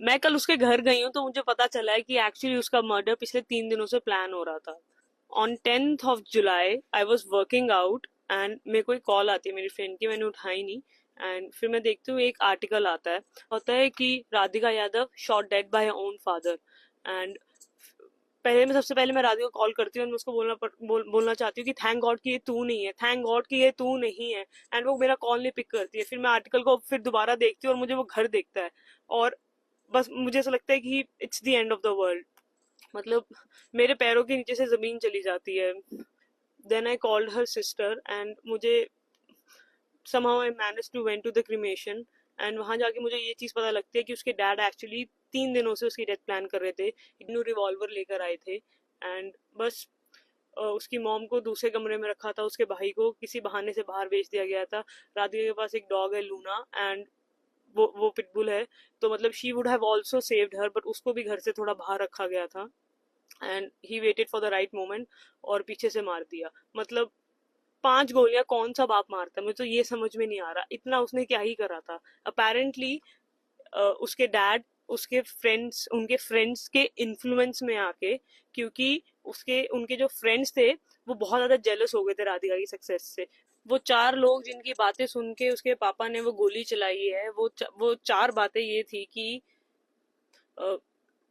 मैं कल उसके घर गई हूँ तो मुझे पता चला है कि एक्चुअली उसका मर्डर पिछले 3 दिनों से प्लान हो रहा था। On 10th of July I was working out and मेरे को एक कॉल आती है मेरी फ्रेंड की, मैंने उठाई नहीं। एंड फिर मैं देखती हूँ एक आर्टिकल आता है, होता है कि Radhika Yadav shot dead by own father. And सबसे पहले मैं राधिका को कॉल करती हूँ और मैं उसको बोलना चाहती हूँ कि थैंक गॉड कि ये तू नहीं है, थैंक गॉड कि ये तू नहीं है। एंड वो मेरा कॉल नहीं पिक करती है। फिर मैं आर्टिकल को फिर दोबारा देखती हूँ और मुझे वो घर देखता है। और बस मुझे ऐसा लगता है कि it's the end of the world. मतलब मेरे पैरों के नीचे से जमीन चली जाती है। Then I called her sister and मुझे somehow I managed to went to the cremation। एंड वहां जाके मुझे ये चीज पता लगती है कि उसके डैड एक्चुअली 3 दिनों से उसकी डेथ प्लान कर रहे थे। इग्नू रिवॉल्वर लेकर आए थे। एंड बस उसकी मॉम को दूसरे कमरे में रखा था, उसके भाई को किसी बहाने से बाहर भेज दिया गया था। राधिका के पास एक डॉग है लूना, एंड वो पिटबुल है। तो मतलब she would have also saved her, but उसको भी घर से थोड़ा बाहर रखा गया था। And he waited for the right moment और पीछे से मार दिया। मतलब 5 गोलियां कौन सा बाप मारता है, मुझे तो ये समझ में नहीं आ रहा इतना उसने क्या ही करा था। अपेरेंटली उसके डैड उसके फ्रेंड्स उनके फ्रेंड्स के इन्फ्लुएंस में आके, क्योंकि उसके उनके जो फ्रेंड्स थे वो बहुत ज्यादा जेलस हो गए थे राधिका की सक्सेस से। वो 4 लोग जिनकी बातें सुन के उसके पापा ने वो गोली चलाई है, वो 4 बातें ये थी कि अ,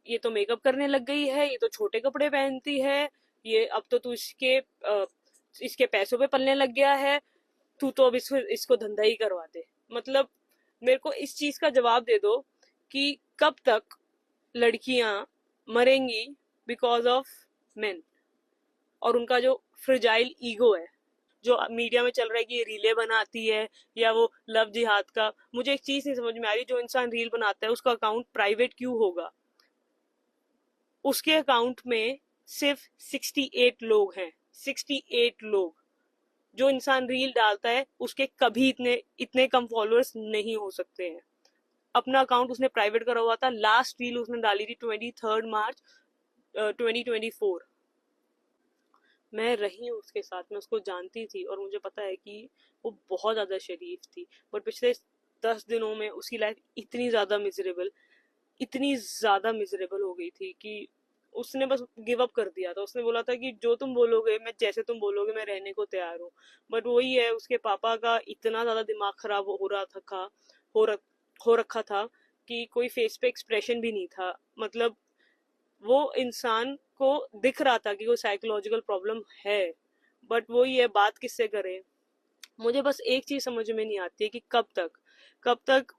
ये तो मेकअप करने लग गई है, ये तो छोटे कपड़े पहनती है, ये अब तो तू इसके पैसों पे पलने लग गया है, तू तो अब इसको इसको धंधा ही करवा दे। मतलब मेरे को इस चीज का जवाब दे दो कि कब तक लड़कियां मरेंगी बिकॉज ऑफ मेन, और उनका जो फ्रिजाइल ईगो है जो मीडिया में चल रहा है कि ये रीले बनाती है या वो लव जिहाद का। मुझे एक चीज नहीं समझ में आ रही, जो इंसान रील बनाता है उसका अकाउंट प्राइवेट क्यों होगा? उसके अकाउंट में सिर्फ 68 लोग हैं, 68 लोग। जो इंसान रील डालता है उसके कभी इतने इतने कम फॉलोअर्स नहीं हो सकते हैं। अपना अकाउंट उसने प्राइवेट करा हुआ था, लास्ट रील उसने डाली थी 23rd March 2024। मैं रही हूँ उसके साथ, मैं उसको जानती थी और मुझे पता है कि वो बहुत ज्यादा शरीफ थी। बट पिछले 10 दिनों में उसकी लाइफ इतनी ज्यादा मिजरेबल हो गई थी कि उसने बस गिव अप कर दिया था। उसने बोला था कि जो तुम बोलोगे, मैं जैसे तुम बोलोगे मैं रहने को तैयार हूँ। बट वही है, उसके पापा का इतना ज्यादा दिमाग खराब हो रख, हो रखा था कि कोई फेस पे एक्सप्रेशन भी नहीं था। मतलब वो इंसान को दिख रहा था कि कोई साइकोलॉजिकल प्रॉब्लम है, बट वही है, बात किससे करे। मुझे बस एक चीज समझ में नहीं आती है कि कब तक